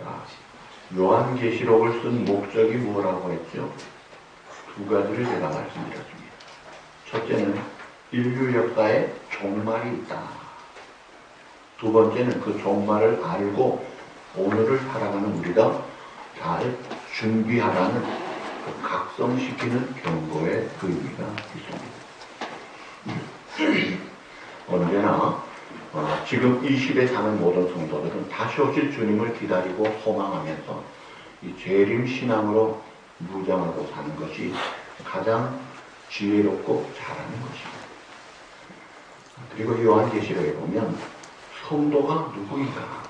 자, 요한계시록을 쓴 목적이 뭐라고 했죠? 두 가지를 제가 말씀드렸습니다. 첫째는 인류 역사에 종말이 있다. 두 번째는 그 종말을 알고 오늘을 살아가는 우리가 잘 준비하라는 그 각성시키는 경고의 의미가 있습니다. 언제나 지금 이 시대에 사는 모든 성도들은 다시 오실 주님을 기다리고 소망하면서 이 재림 신앙으로 무장하고 사는 것이 가장 지혜롭고 잘하는 것입니다. 그리고 요한계시록에 보면 성도가 누구인가,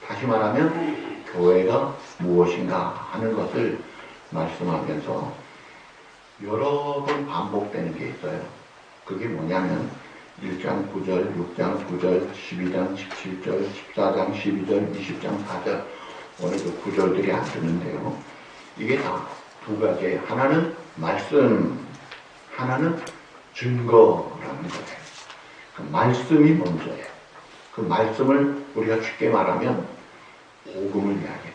다시 말하면 교회가 무엇인가 하는 것을 말씀하면서 여러 번 반복되는 게 있어요. 그게 뭐냐면 1장 9절, 6장 9절, 12장 17절, 14장 12절, 20장 4절, 오늘 그 9절들이 안 뜨는데요. 이게 다 두 가지. 하나는 말씀, 하나는 증거라는 거예요. 그 말씀이 먼저예요. 그 말씀을 우리가 쉽게 말하면 복음을 이야기해요.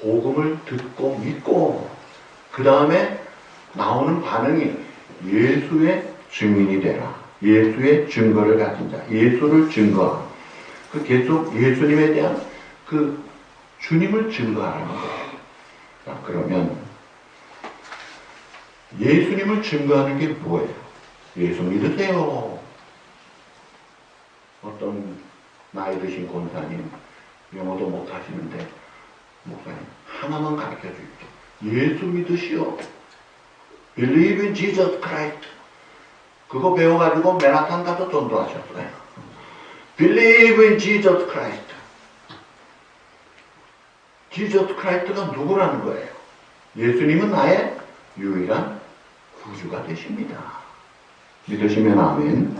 복음을 듣고 믿고 그 다음에 나오는 반응이 예수의 증인이 되라. 예수의 증거를 가진 자, 예수를 증거하라. 그 계속 예수님에 대한 그 주님을 증거하라는 거예요. 자, 그러면 예수님을 증거하는 게 뭐예요? 예수 믿으세요. 어떤 나이 드신 권사님, 영어도 못 하시는데 목사님 하나만 가르쳐 주십시오. 예수 믿으시오. Believe in Jesus Christ. 그거 배워가지고 맨하탄 가서 전도하셨어요. Believe in Jesus Christ. Jesus Christ가 누구라는 거예요? 예수님은 나의 유일한 구주가 되십니다. 믿으시면 아멘.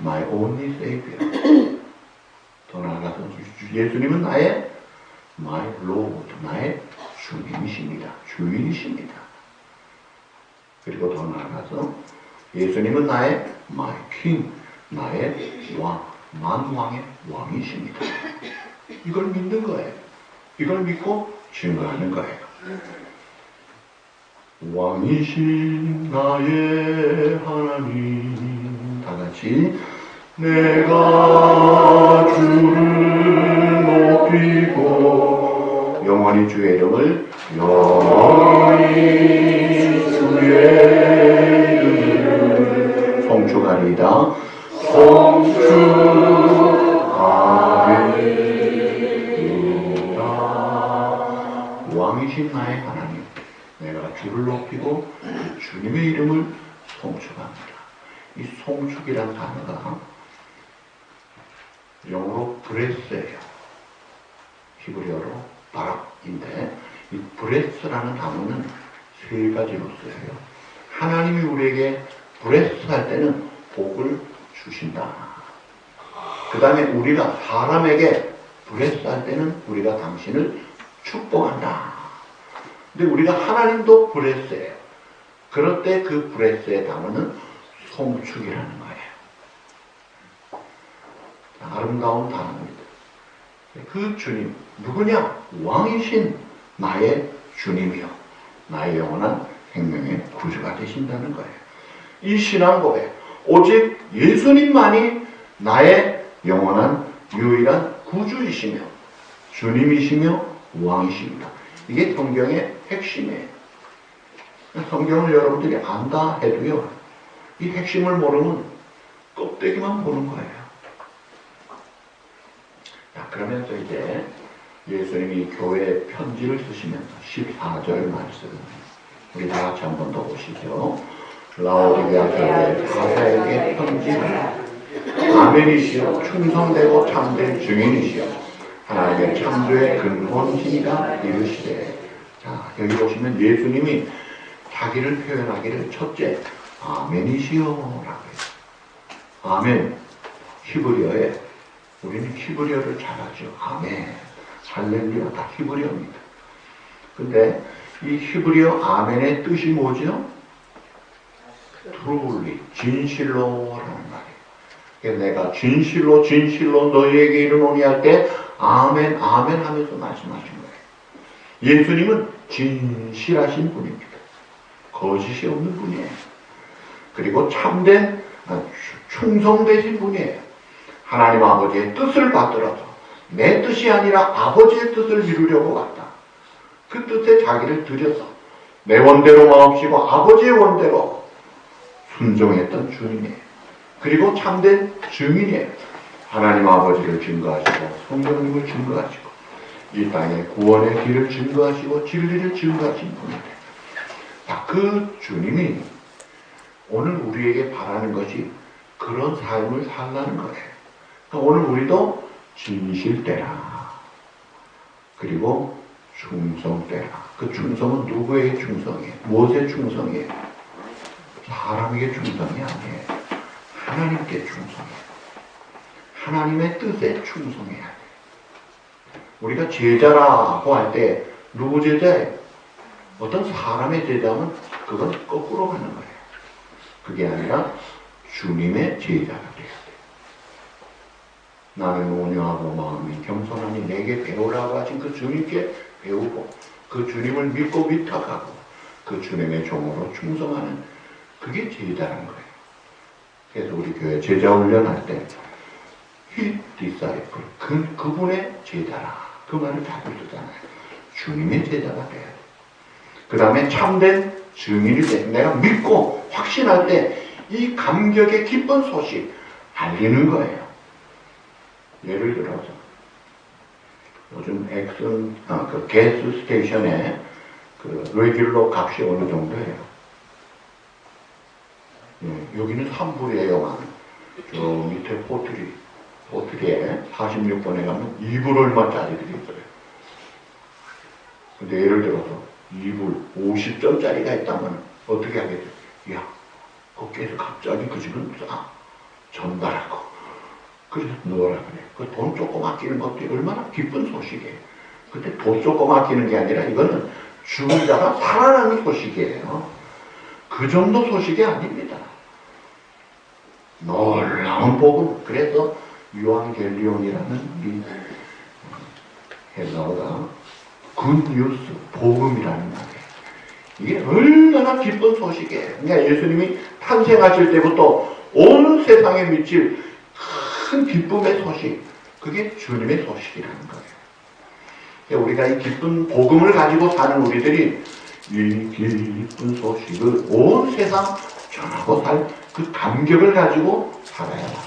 My only Savior. 더 나아가서 예수님은 나의 My Lord, 나의 주님이십니다. 주인이십니다. 그리고 더 나아가서 예수님은 나의 My King, 나의 왕, 만왕의 왕이십니다. 이걸 믿는 거예요. 이걸 믿고 증거하는 거예요. 왕이신 나의 하나님, 다 같이 내가 주를 높이고 영원히 주의 이름을 송축하리이다. 송축하리이다. 왕이신 나의 하나님, 내가 주를 높이고 그 주님의 이름을 송축합니다. 이 송축이라는 단어가 영어로 브레스예요. 히브리어로 바락인데 이 브레스라는 단어는 세 가지로 쓰여요. 하나님이 우리에게 브레스 할 때는 복을 주신다. 그 다음에 우리가 사람에게 브레스 할 때는 우리가 당신을 축복한다. 근데 우리가 하나님도 브레스예요. 그럴 때 그 브레스의 단어는 송축이라는 거예요. 아름다운 단어입니다. 그 주님 누구냐? 왕이신 나의 주님이요, 나의 영원한 생명의 구주가 되신다는 거예요. 이 신앙 고백, 오직 예수님만이 나의 영원한 유일한 구주이시며 주님이시며 왕이십니다. 이게 성경의 핵심이에요. 성경을 여러분들이 안다 해도요, 이 핵심을 모르면 껍데기만 보는 거예요. 자, 그러면서 이제 예수님이 교회에 편지를 쓰시면서 14절 말씀 우리 다 같이 한 번 더 보시죠. 라오디게아 교회 가사에게 편지하라. 아멘이시여 충성되고 참된 증인이시여 하나님의 창조의 근본이시니가 이르시되. 자, 여기 보시면 예수님이 자기를 표현하기를 첫째 아멘이시여 라고 해요. 아멘. 히브리어에 우리는 히브리어를 잘하죠. 아멘, 할렐루야 다 히브리어입니다. 근데 이 히브리어 아멘의 뜻이 뭐죠? truly, 진실로라는 말이에요. 그래서 내가 진실로 너희에게 이르노니 할 때 아멘 아멘 하면서 말씀하신 거예요. 예수님은 진실하신 분입니다. 거짓이 없는 분이에요. 그리고 참된 충성되신 분이에요. 하나님 아버지의 뜻을 받들어서 내 뜻이 아니라 아버지의 뜻을 이루려고 왔다. 그 뜻에 자기를 들여서 내 원대로 마옵시고 아버지의 원대로 순종했던 주님이에요. 그리고 참된 증인이에요. 하나님 아버지를 증거하시고 성령님을 증거하시고 이 땅의 구원의 길을 증거하시고 진리를 증거하신 분이에요. 그 주님이 오늘 우리에게 바라는 것이 그런 삶을 살라는 거예요. 그러니까 오늘 우리도 진실되라. 그리고 충성되라. 그 충성은 누구에게 충성이에요? 무엇에 충성이에요? 사람에게 충성이 아니에요. 하나님께 충성이에요. 하나님의 뜻에 충성해야 돼요. 우리가 제자라고 할 때 누구 제자예요? 어떤 사람의 제자면 그건 거꾸로 가는 거예요. 그게 아니라 주님의 제자가 돼야 돼요. 나는 온유하고 마음이 겸손하니 내게 배우라고 하신 그 주님께 배우고 그 주님을 믿고 위탁하고 그 주님의 종으로 충성하는 그게 제자라는 거예요. 그래서 우리 교회 제자 훈련할 때 His disciple, 그분의 제자라. 그 말을 자주 쓰잖아요. 주님의 제자가 돼야 돼요. 그 다음에 참된 증인이 돼. 내가 믿고 확신할 때 이 감격의 기쁜 소식 알리는 거예요. 예를 들어서 요즘 엑슨 그 게스 스테이션에 그 레귤러 값이 어느 정도예요? 여기는 3불이에요. 저 밑에 포트리에 46번에 가면 2불 얼마짜리들이 있어요. 근데 예를 들어서 2불 50점짜리가 있다면 어떻게 하겠죠? 야, 거기에서 갑자기 그 집은 전달하고 그래서 넣어라 그래. 그 돈 조금 아끼는 것도 얼마나 기쁜 소식이에요. 근데 돈 조금 아끼는 게 아니라 이거는 죽은 자가 살아나는 소식이에요. 그 정도 소식이 아닙니다. 놀라운 복음. 그래서 유앙겔리온이라는 이 헬라어가 굿뉴스, 복음이라는 말이에요. 이게 얼마나 기쁜 소식이에요. 그러니까 예수님이 탄생하실 때부터 온 세상에 미칠 큰 기쁨의 소식, 그게 주님의 소식이라는 거예요. 그러니까 우리가 이 기쁜 복음을 가지고 사는 우리들이 이 기쁜 소식을 온 세상 전하고 살 그 감격을 가지고 살아야 합니다.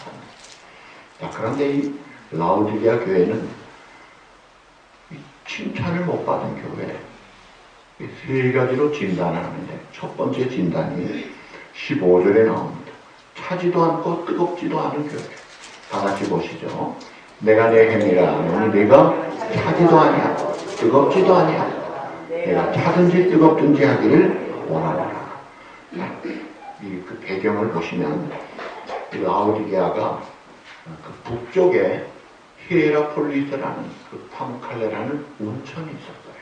자, 그런데 이 라오디게아 교회는 칭찬을 못 받은 교회. 세 가지로 진단을 하는데 첫 번째 진단이 15절에 나옵니다. 차지도 않고 뜨겁지도 않은 교회. 다 같이 보시죠. 내가 내 행위라 하노니 내가 차지도 아니하고 뜨겁지도 아니하고 내가 차든지 뜨겁든지 하기를 원하노라. 그 배경을 보시면 라오디게아가 그 북쪽에 히에라폴리스라는 그 파무칼레라는 온천이 있었어요.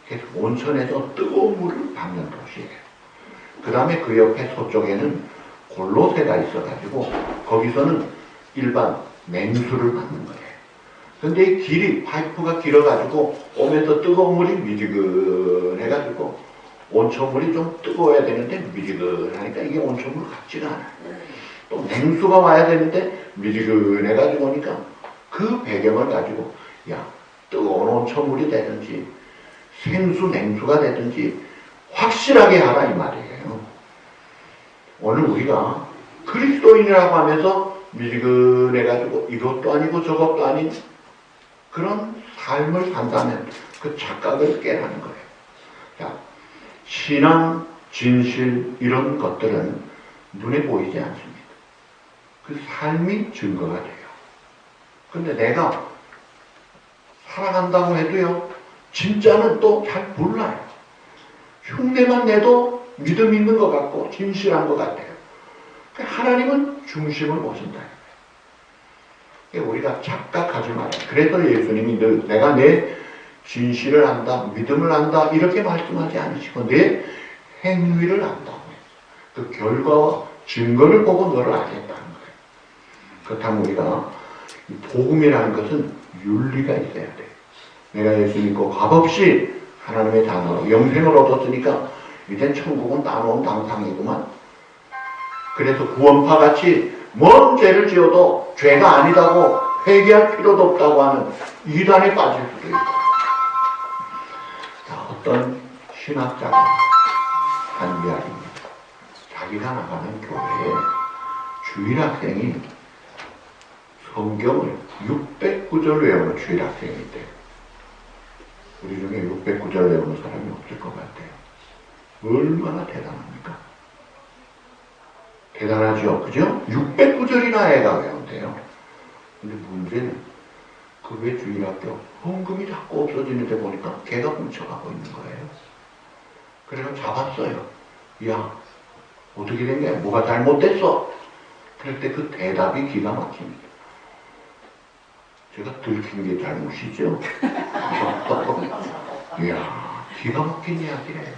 그래서 온천에서 뜨거운 물을 받는 도시예요. 그 다음에 그 옆에 서쪽에는 골로새가 있어가지고 거기서는 일반 냉수를 받는 거예요. 근데 이 길이 파이프가 길어가지고 오면서 뜨거운 물이 미지근해가지고 온천물이 좀 뜨거워야 되는데 미지근하니까 이게 온천물 같지가 않아요. 또 냉수가 와야 되는데 미지근해가지고 오니까 그 배경을 가지고 야, 뜨거운 온천물이 되든지 생수 냉수가 되든지 확실하게 하라 이 말이에요. 오늘 우리가 그리스도인이라고 하면서 미지근해가지고 이것도 아니고 저것도 아닌 그런 삶을 산다면 그 착각을 깨라는 거예요. 자, 신앙, 진실 이런 것들은 눈에 보이지 않습니다. 그 삶이 증거가 돼요. 근데 내가 살아간다고 해도요, 진짜는 또 잘 몰라요. 흉내만 내도 믿음 있는 것 같고 진실한 것 같아요. 하나님은 중심을 보신다. 우리가 착각하지 말아요. 그래서 예수님이 늘 내가 내 진실을 안다, 믿음을 안다 이렇게 말씀하지 않으시고 내 행위를 안다고 해요. 그 결과와 증거를 보고 너를 알겠다는 거예요. 그렇다면 우리가 복음이라는 것은 윤리가 있어야 돼요. 내가 예수 믿고 값없이 하나님의 자녀로 영생을 얻었으니까 이젠 천국은 따놓은 당상이구만. 그래서 구원파같이 뭔 죄를 지어도 죄가 아니다고 회개할 필요도 없다고 하는 이단에 빠질 수도 있고. 자, 어떤 신학자가 한 이야기입니다. 자기가 나가는 교회에 주일학생이 성경을 609절 외우는 주일학생인데 우리 중에 609절 외우는 사람이 없을 것 같아요. 얼마나 대단합니까? 대단하죠? 그죠? 609절이나 애가 외운대요. 근데 문제는 그 왜 주일학교 헌금이 자꾸 없어지는데 보니까 걔가 훔쳐가고 있는 거예요. 그래서 잡았어요. 야, 어떻게 된 거야? 뭐가 잘못됐어? 그럴 때 그 대답이 기가 막힙니다. 제가 들킨 게 잘못이죠? 이야, 기가 막힌 이야기래.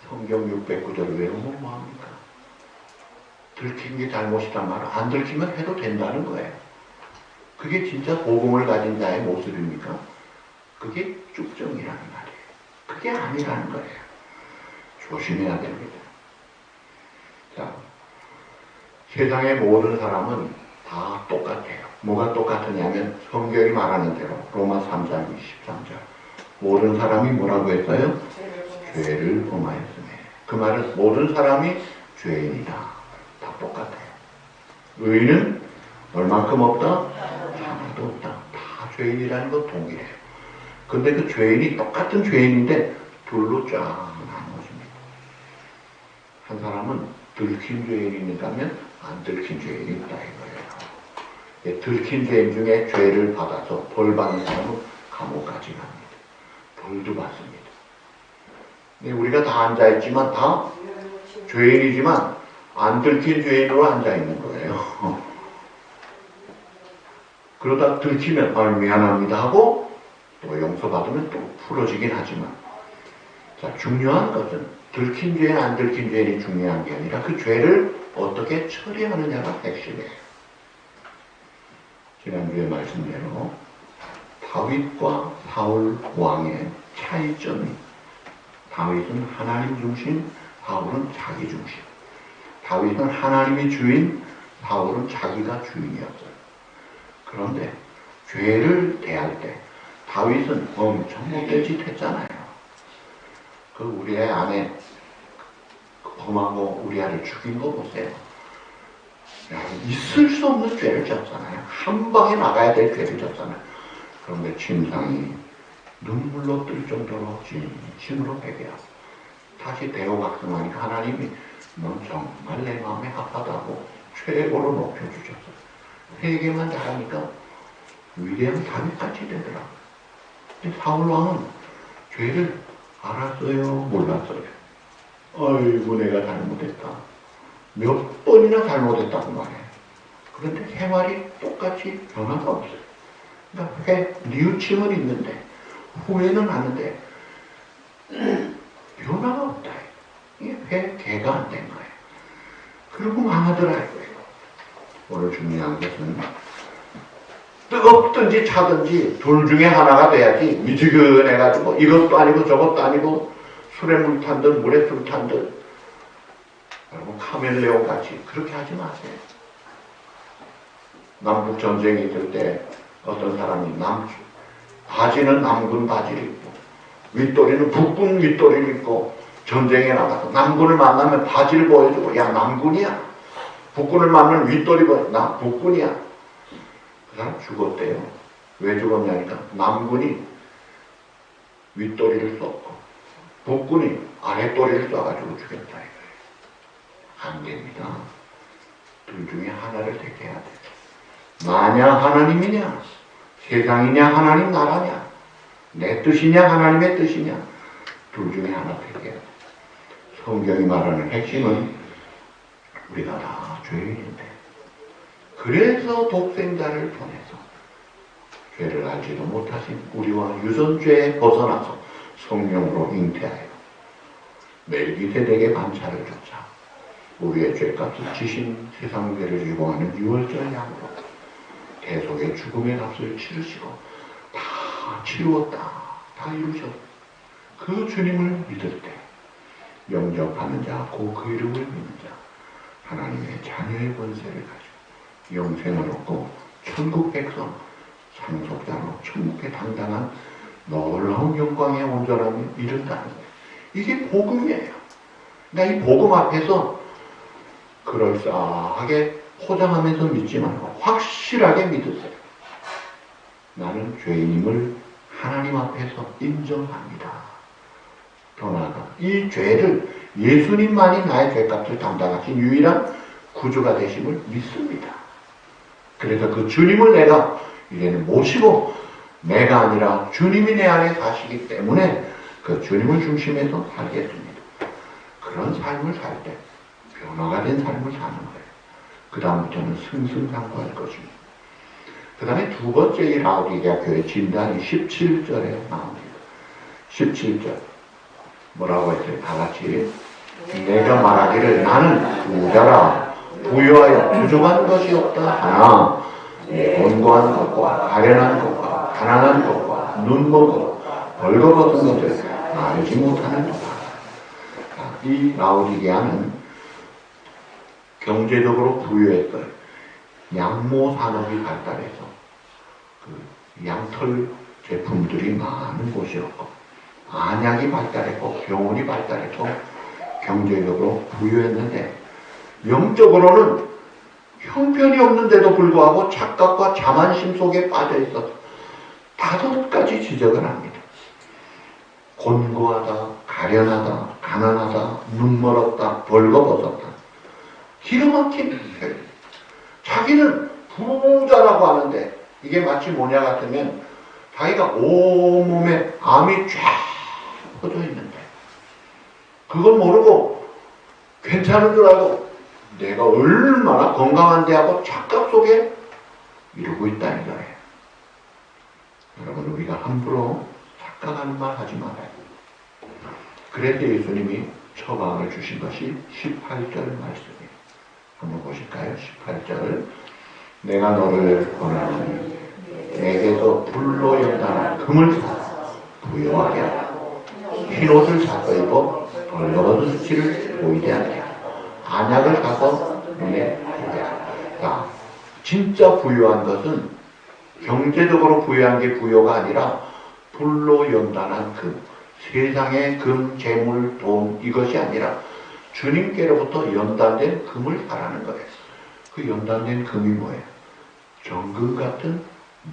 성경 609절을 외우면 뭐합니까? 들킨 게 잘못이란 말은 안 들키면 해도 된다는 거예요. 그게 진짜 복음을 가진 자의 모습입니까? 그게 쭉정이라는 말이에요. 그게 아니라는 거예요. 조심해야 됩니다. 자, 세상의 모든 사람은 다 똑같아요. 뭐가 똑같으냐면 성경이 말하는 대로 로마 3장 23절 모든 사람이 뭐라고 했어요? 죄를 범하였으며 그 말은 모든 사람이 죄인이다. 다 똑같아요. 의인은 얼만큼 없다? 하나도 없다. 다 죄인이라는 건 동일해요. 근데 그 죄인이 똑같은 죄인인데 둘로 쫙 나눠집니다. 한 사람은 들킨 죄인이 있다면 안 들킨 죄인이 있다 이거예요. 들킨 죄인 중에 죄를 받아서 벌 받는 사람은 감옥까지 갑니다. 벌도 받습니다. 우리가 다 앉아있지만 다 죄인이지만 안 들킨 죄인으로 앉아있는 거예요. 그러다 들키면 미안합니다 하고 또 용서받으면 또 풀어지긴 하지만 자, 중요한 것은 들킨 죄인 안 들킨 죄인이 중요한 게 아니라 그 죄를 어떻게 처리하느냐가 핵심이에요. 지난주에 말씀대로 다윗과 사울 왕의 차이점이 다윗은 하나님 중심, 사울은 자기 중심. 다윗은 하나님이 주인, 사울은 자기가 주인이었어요. 그런데 죄를 대할 때 다윗은 엄청 못된 짓 했잖아요. 그 우리의 아내 험하고 우리아를 죽인 거 보세요. 야, 있을 수 없는 죄를 졌잖아요. 한 방에 나가야 될 죄를 졌잖아요. 그런데 침상이 눈물로 뜰 정도로 진심으로 회개하고 다시 대호각성하니까 하나님이 넌 정말 내 마음에 합하다고 최고로 높여주셨어요. 회개만 잘하니까 위대한 다윗같이 되더라고요. 근데 사울왕은 죄를 알았어요? 몰랐어요? 아이고 내가 잘못했다. 몇 번이나 잘못했다고 말해요. 그런데 생활이 똑같이 변화가 없어요. 그러니까 뉘우침은 있는데 후회는 하는데 변화가 없다. 이게 개가 안 된 거예요. 그러고 망하더라고요. 오늘 중요한 것은 뜨겁든지 차든지 둘 중에 하나가 돼야지 미지근해가지고 이것도 아니고 저것도 아니고 술에 물 탄 듯 물에 술 탄 듯 여러분 카멜레온 같이 그렇게 하지 마세요. 남북 전쟁이 있을 때 어떤 사람이 바지는 남군 바지를 입고 윗도리는 북군 윗도리를 입고 전쟁에 나가서 남군을 만나면 바지를 보여주고 야 남군이야. 북군을 만나면 윗도리 보여 나 북군이야. 그 사람 죽었대요. 왜 죽었냐니까 남군이 윗도리를 쏘고 북군이 아랫도리를 쏴가지고 죽였다 이거예요. 안 됩니다. 둘 중에 하나를 택해야 돼. 나냐 하나님이냐 세상이냐 하나님 나라냐 내 뜻이냐 하나님의 뜻이냐 둘 중에 하나 택해야 돼. 성경이 말하는 핵심은 우리가 다 죄인인데 그래서 독생자를 보내서 죄를 알지도 못하신 우리와 유전죄에 벗어나서 성령으로 잉태하여 멜기세덱의 반차를 줬자 우리의 죄값을 지신 세상 죄를 유보하는 유월절 양으로 대속의 죽음의 값을 치르시고 다 치루었다. 다 다 이루셨어. 그 주님을 믿을 때 영접하는 자, 그 이름을 믿는 자, 하나님의 자녀의 권세를 가지고 영생을 얻고 천국 백성, 상속자로 천국의 당당한 놀라운 영광의 온전함에 이른다는 거예요. 이게 복음이에요. 그러니까 이 복음 앞에서 그럴싸하게 포장하면서 믿지 말고 확실하게 믿으세요. 나는 죄인임을 하나님 앞에서 인정합니다. 더 나아가 이 죄를 예수님만이 나의 죄값을 담당하신 유일한 구주가 되심을 믿습니다. 그래서 그 주님을 내가 이제는 모시고 내가 아니라 주님이 내 안에 사시기 때문에 그 주님을 중심에서 살겠습니다. 그런 삶을 살 때 변화가 된 삶을 사는 거예요. 그 다음부터는 승승장구할 것입니다. 그 다음에 두 번째 이 라오디게아 교회 진단이 17절에 나옵니다. 17절 뭐라고 했어요? 다 같이 내가 말하기를 나는 부자라 부유하여 부족한 것이 없다 하나 곤고한 것과 가련한 것과 가난한 것과 눈먼 것 벌거벗은 것을 알지 못하는 도다. 이 라오디게아는 경제적으로 부유했어요. 양모 산업이 발달해서 그 양털 제품들이 많은 곳이었고 안약이 발달했고 병원이 발달해서 경제적으로 부유했는데 영적으로는 형편이 없는데도 불구하고 착각과 자만심 속에 빠져 있어서 5가지 지적을 합니다. 곤고하다, 가련하다, 가난하다, 눈멀었다, 벌거벗었다. 기가 막힌 표현. 자기는 부자라고 하는데 이게 마치 뭐냐 같으면 자기가 온몸에 암이 쫙 퍼져 있는데 그걸 모르고 괜찮은 줄 알고 내가 얼마나 건강한데 하고 착각 속에 이러고 있다는 거예요. 여러분 우리가 함부로 착각하는 말 하지 말아요. 그래서 예수님이 처방을 주신 것이 18절 말씀이에요. 한번 보실까요? 18절 내가 너를 권하노니 내게서 불로 연단한 금을 사 부여하게 하고 흰옷을 사서 입어 벌거벗은 수치를 보이게 하게 하고 안약을 사서 눈에 보게 하고. 자, 진짜 부유한 것은 경제적으로 부유한 게 부여가 아니라 불로 연단한 금, 세상의 금, 재물, 돈 이것이 아니라 주님께로부터 연단된 금을 사라는 거예요. 그 연단된 금이 뭐예요? 정금 같은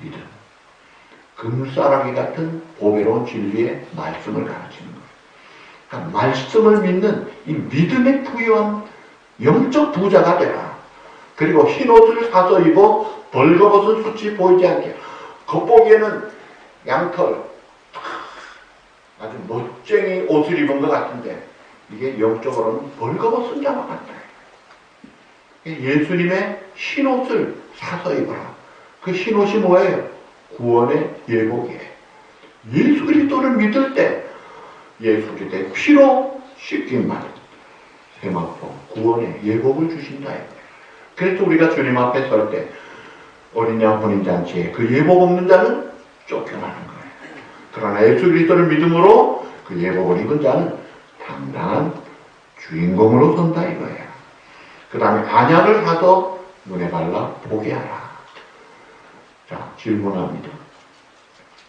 믿음, 금싸라기 같은 보배로운 진리의 말씀을 가르치는 거예요. 그러니까 말씀을 믿는 이 믿음의 부유한 영적 부자가 되라. 그리고 흰옷을 사서 입어 벌거벗은 수치 보이지 않게. 겉보기에는 양털 아주 멋쟁이 옷을 입은 것 같은데 이게 영적으로는 벌거벗은 자와 같다. 예수님의 흰옷을 사서 입어라. 그 흰옷이 뭐예요? 구원의 예복이에요. 예수 그리스도를 믿을 때 예수 그리스도의 피로 씻긴 말 세마포 구원의 예복을 주신다. 그래서 우리가 주님 앞에 설 때 어린 양 혼인잔치에 그 예복 없는 자는 쫓겨나는 거예요. 그러나 예수 그리스도를 믿음으로 그 예복을 입은 자는 당당한 주인공으로 선다 이거예요. 그 다음에 안약을 사서 눈에 발라 보게 하라. 자, 질문합니다.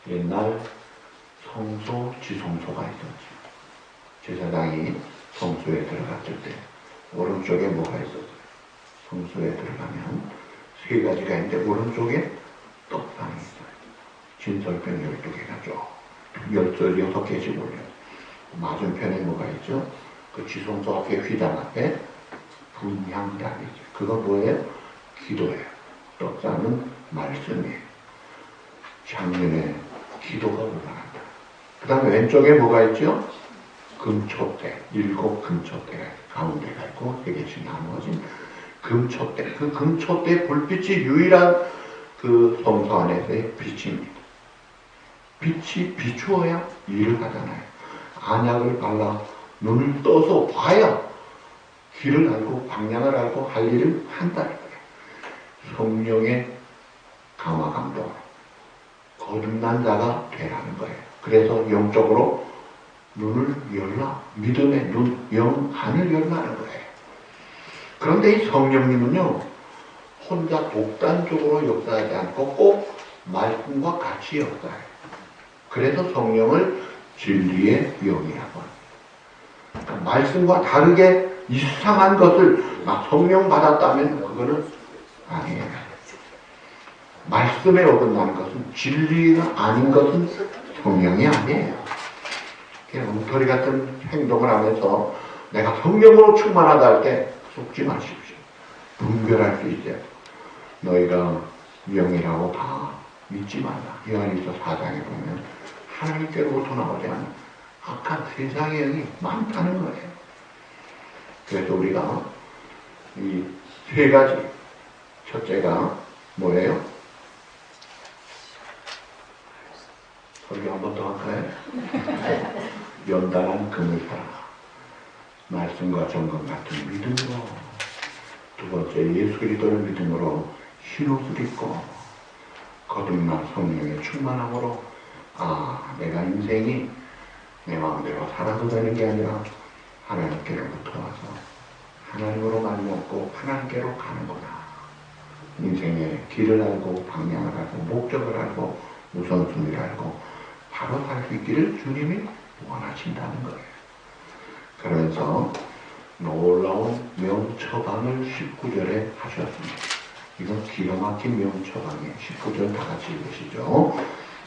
옛날 성소, 지성소가 있었죠. 제사장이 성소에 들어갔을 때 오른쪽에 뭐가 있었어요? 성소에 들어가면 3가지가 있는데 오른쪽에 떡상이 있어요. 진설병 12개가 쭉 6개씩 올려요. 맞은편에 뭐가 있죠? 그 지성소 앞에 휘장 앞에 분향단이죠. 그거 뭐예요? 기도예요. 떡상은 말씀이에요. 창문에 기도가 올라간다. 그 다음에 왼쪽에 뭐가 있죠? 금초대, 7 금초대가 가운데가 있고 3개씩 나누어진 금초대. 그 금초대 불빛이 유일한 그 성소 안에서의 빛입니다. 빛이 비추어야 일을 하잖아요. 안약을 발라 눈을 떠서 봐야 길을 알고 방향을 알고 할 일을 한다는 거예요. 성령의 강화 감동 거듭난 자가 되라는 거예요. 그래서 그래서 영적으로 눈을 열라. 믿음의 눈, 안을 열라는 거예요. 그런데 이 성령님은요, 혼자 독단적으로 역사하지 않고 꼭 말씀과 같이 역사해요. 그래서 성령을 진리의 영이라고 합니다. 그러니까 말씀과 다르게 이상한 것을 성령 받았다면 그거는 아니에요. 말씀에 어긋나는 것은, 진리가 아닌 것은 성령이 아니에요. 엉터리 같은 행동을 하면서 내가 성령으로 충만하다 할 때 속지 마십시오. 분별할 수 있어요. 너희가 영이라고 다 믿지 말라. 요한일서 4장에 보면 하나님께로부터 나오지 않은 악한 세상의 영이 많다는 거예요. 그래서 우리가 이 세 가지, 첫째가 뭐예요? 설교 한 번 더 할까요? 연단한 금을 사라. 말씀과 점검 같은 믿음으로. 두 번째, 예수 그리스도를 믿음으로 흰옷을 입고 거듭난 성령의 충만함으로 내가 인생이 내 마음대로 살아도 되는 게 아니라 하나님께로부터 와서 하나님으로 만났고 하나님께로 가는구나. 인생의 길을 알고 방향을 알고 목적을 알고 우선순위를 알고 바로 살 수 있기를 주님이 원하신다는 거예요. 그러면서 놀라운 명처방을 19절에 하셨습니다. 이건 기가 막힌 명처방이에요. 19절 다 같이 읽으시죠.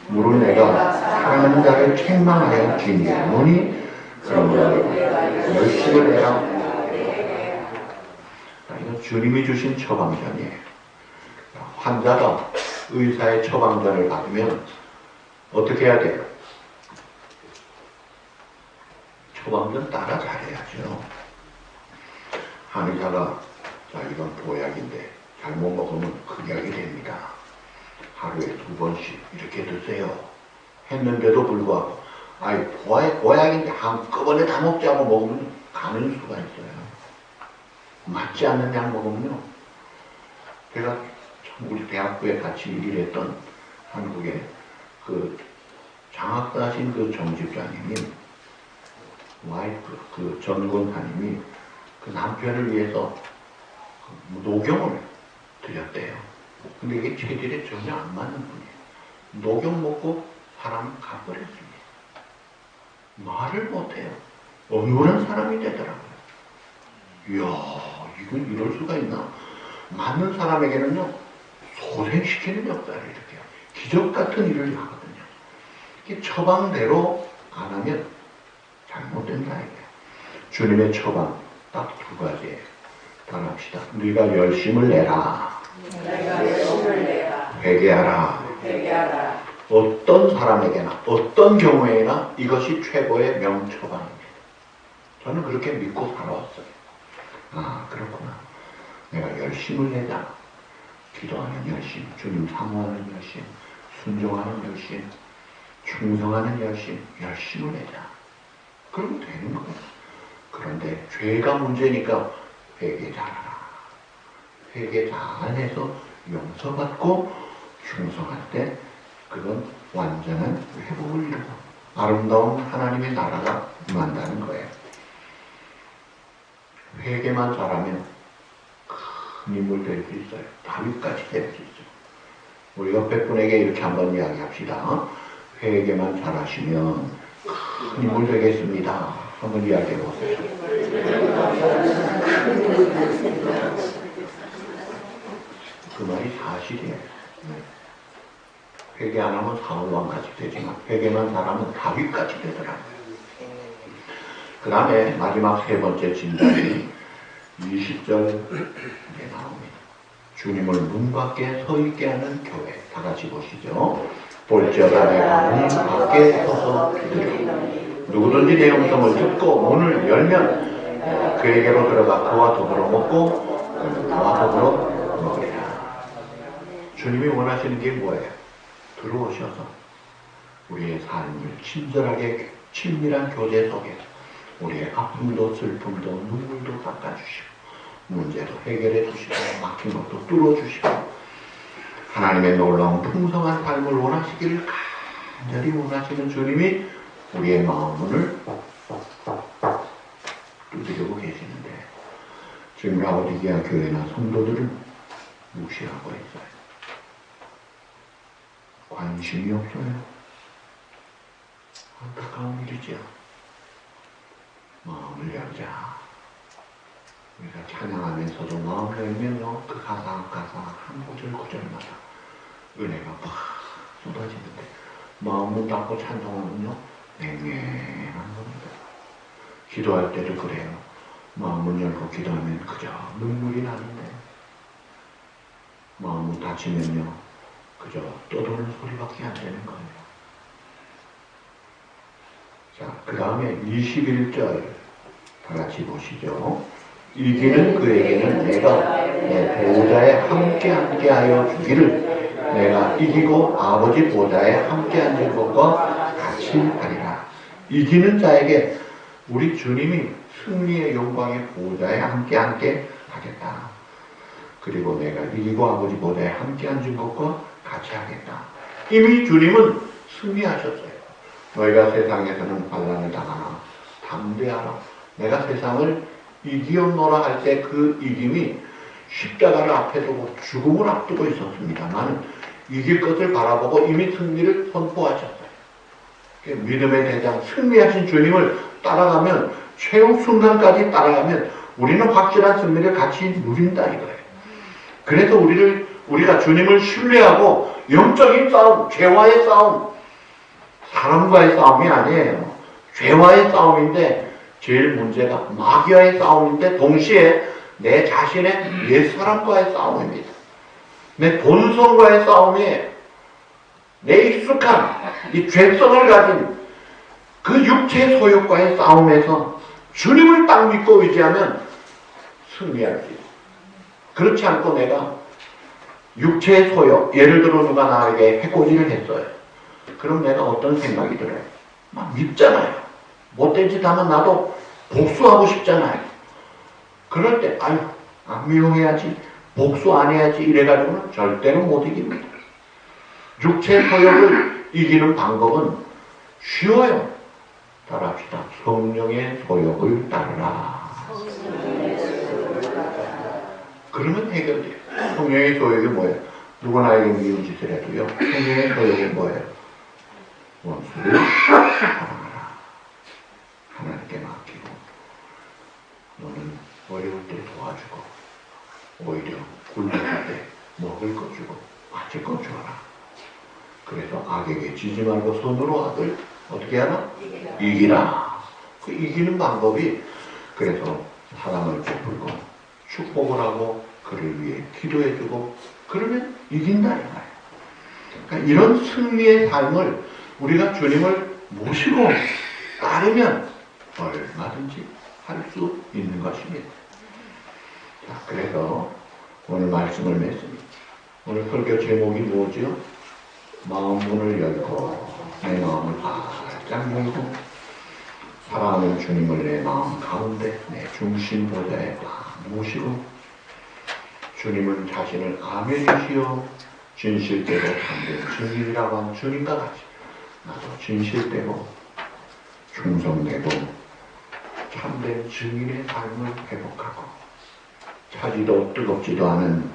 무릇 내가 사랑하는 자를 책망하여 징계하노니 그러므로 열심을 내라. 이건 주님이 주신 처방전이에요. 환자가 의사의 처방전을 받으면 어떻게 해야 돼요? 처방전 따라 잘해야죠. 한의사가 이건 보약인데 잘못 먹으면 극약이 됩니다. 하루에 2번씩 이렇게 드세요. 했는데도 불구하고 보약인데 한꺼번에 다 먹자고 먹으면 가는 수가 있어요. 맞지 않는 약 먹으면요. 제가 참 우리 대학교에 같이 일했던 한국의 그 장학사신 그 정집자님이 와이프 그 전권사님이 그 남편을 위해서 녹용을 드렸대요. 근데 이게 체질에 전혀 안 맞는 분이에요. 녹용 먹고 사람 가버렸습니다. 말을 못해요. 어눌한 사람이 되더라고요. 이야, 이건 이럴 수가 있나? 맞는 사람에게는요, 소생시키는 역사를 이렇게 기적 같은 일을 하거든요. 이게 처방대로 안 하면 잘못된다 이거예요. 주님의 처방 딱 2가지예요. 따라합시다. 네가 열심을 내라. 회개하라. 어떤 사람에게나 어떤 경우에나 이것이 최고의 명처방입니다. 저는 그렇게 믿고 살아왔어요. 그렇구나. 내가 열심을 내자. 기도하는 열심, 주님 사모하는 열심, 순종하는 열심, 충성하는 열심을 내자. 그러면 되는 거예요. 그런데 죄가 문제니까 회개 잘하라. 회개 잘해서 용서받고 충성할 때 그건 완전한 회복을 이루고 아름다운 하나님의 나라가 임한다는 거예요. 회개만 잘하면 큰 인물 될 수 있어요. 다윗까지 될 수 있어요. 우리 옆에 분에게 이렇게 한번 이야기합시다. 회개만 잘하시면 큰 인물 되겠습니다. 한번 이야기해 보세요. 그 말이 사실이에요. 회개 안 하면 사울왕같이 되지만 회개만 잘하면 다윗같이 되더라고요. 그 다음에 마지막 3번째 진단이 20절에 나옵니다. 주님을 문 밖에 서 있게 하는 교회. 다 같이 보시죠. 볼지어다 내가 문 밖에 서서 기다리노니 누구든지 내 음성을 듣고 문을 열면 그에게로 들어가 그와 더불어 먹고 그와 더불어 먹으리라. 주님이 원하시는 게 뭐예요? 들어오셔서 우리의 삶을 친절하게 친밀한 교제 속에 우리의 아픔도 슬픔도 눈물도 닦아주시고 문제도 해결해 주시고 막힌 것도 뚫어주시고 하나님의 놀라운 풍성한 삶을 원하시기를 간절히 원하시는 주님이 우리의 마음 문을 두드리고 계시는데 지금 라오디게아 교회나 성도들은 무시하고 있어요. 관심이 없어요. 안타까운 일이죠. 마음을 열자. 우리가 찬양하면서도 마음 열면요, 그 가사 한 구절 구절마다 은혜가 막 쏟아지는데 마음을 닫고 찬송하면요 냉랭한 겁니다. 기도할 때도 그래요. 마음을 열고 기도하면 그저 눈물이 나는데 마음을 닫히면요 그저 떠도는 소리밖에 안 되는 거예요. 자, 그 다음에 21절 다 같이 보시죠. 이기는 그에게는 내가 내 보호자에 함께 하여 주기를 내가 이기고 아버지 보호자에 함께 앉은 것과 같이 하리라. 이기는 자에게 우리 주님이 승리의 영광의 보호자에 함께 하겠다. 그리고 내가 이기고 아버지 보호자에 함께 앉은 것과 같이 하겠다. 이미 주님은 승리하셨어요. 너희가 세상에서는 환난을 당하나 담대하라. 내가 세상을 이기었노라 할 때 그 이김이 십자가를 앞에 두고 죽음을 앞두고 있었습니다만 이길 것을 바라보고 이미 승리를 선포하셨어요. 믿음의 대장 승리하신 주님을 따라가면 최후 순간까지 따라가면 우리는 확실한 승리를 같이 누린다 이거예요. 그래서 우리가 주님을 신뢰하고 영적인 싸움, 죄와의 싸움, 사람과의 싸움이 아니에요. 죄와의 싸움인데 제일 문제가 마귀와의 싸움인데 동시에 내 자신의 옛사람과의 싸움입니다. 내 본성과의 싸움이에요. 내 익숙한 이 죄성을 가진 그 육체 소욕과의 싸움에서 주님을 딱 믿고 의지하면 승리할 수 있어요. 그렇지 않고 내가 육체의 소욕, 예를 들어 누가 나에게 해코지를 했어요. 그럼 내가 어떤 생각이 들어요? 막 밉잖아요. 못된 짓 하면 나도 복수하고 싶잖아요. 그럴 때 아유 안 미워해야지, 복수 안 해야지 이래가지고는 절대로 못 이깁니다. 육체 소욕을 이기는 방법은 쉬워요. 따라합시다. 성령의 소욕을 따르라. 그러면 해결돼요. 성령의 소욕이 뭐예요? 누가 나에게 미운 짓을 해도요. 성령의 소욕이 뭐예요? 원수를 사랑하라. 하나님께 맡기고 너는 어려울 때 도와주고 오히려 굶을 때 먹을 것 주고 마실 것 주어라. 그래서 악에게 지지 말고 손으로 악을 어떻게 하나? 이기라. 그 이기는 방법이 그래서 사랑을 베풀고 축복을 하고 그를 위해 기도해주고 그러면 이긴다는 거예요. 그러니까 이런 승리의 삶을 우리가 주님을 모시고 따르면 얼마든지 할 수 있는 것입니다. 자, 그래서 오늘 말씀을 맺습니다. 오늘 설교 제목이 뭐죠? 마음 문을 열고 내 마음을 바짝 열고 사랑하는 주님을 내 마음 가운데 내 중심 보좌에 딱 모시고 주님은 자신을 아멘이시여 진실되고 참된 증인이라고 한 주님과 같이 나도 진실되고 충성되고 참된 증인의 삶을 회복하고 차지도 뜨겁지도 않은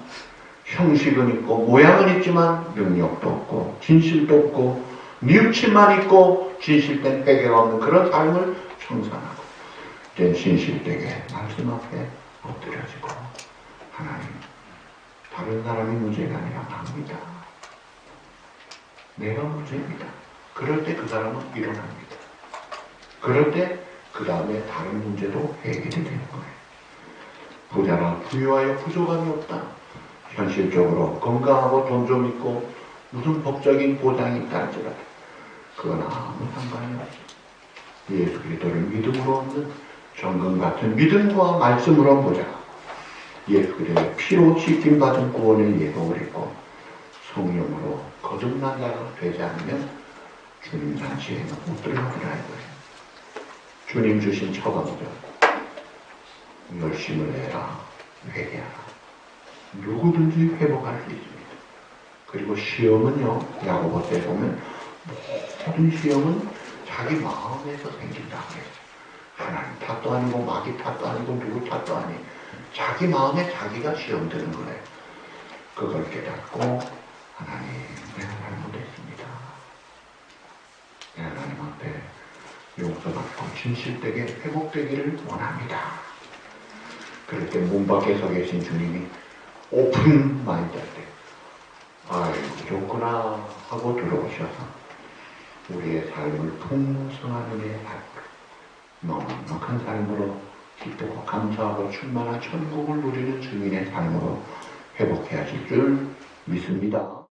형식은 있고 모양은 있지만 능력도 없고 진실도 없고 뉘우침만 있고 진실된 회개가 없는 그런 삶을 청산하고 이제 진실되게 말씀 앞에 엎드려지고 하나님 다른 사람이 문제가 아니라 나입니다. 내가 문제입니다. 그럴 때 그 사람은 일어납니다. 그럴 때 그 다음에 다른 문제도 해결이 되는 거예요. 부자라 부유하여 부족함이 없다. 현실적으로 건강하고 돈 좀 있고 무슨 법적인 보장이 있다 할지라도 그건 아무 상관이 없어. 예수 그리스도를 믿음으로 얻는 정금 같은 믿음과 말씀으로 보자. 예수 그리스도의 피로 씻김 받은 구원을 예고를 했고 성령으로 거듭난 자가 되지 않으면 주님 잔치에는 못 들어가더라 이거예요. 주님 주신 처방전 열심을 해라, 회개하라. 누구든지 회복할 수 있습니다. 그리고 시험은요, 야고보 때 보면 모든 시험은 자기 마음에서 생긴다 그랬어요. 하나님 탓도 아니고 마귀 탓도 아니고 누구 탓도 아니 자기 마음에 자기가 시험 드는 거예요. 그걸 깨닫고 하나님 내가 잘못했습니다. 내가 하나님 앞에 용서받고 진실되게 회복되기를 원합니다. 그럴 때 문 밖에 서 계신 주님이 오픈 마인드 할 때 아이고 좋구나 하고 들어오셔서 우리의 삶을 풍성한 은혜의 삶으로 넉넉한 삶으로 기쁘고 감사하고 충만한 천국을 누리는 증인의 삶으로 회복해 하실 줄 믿습니다.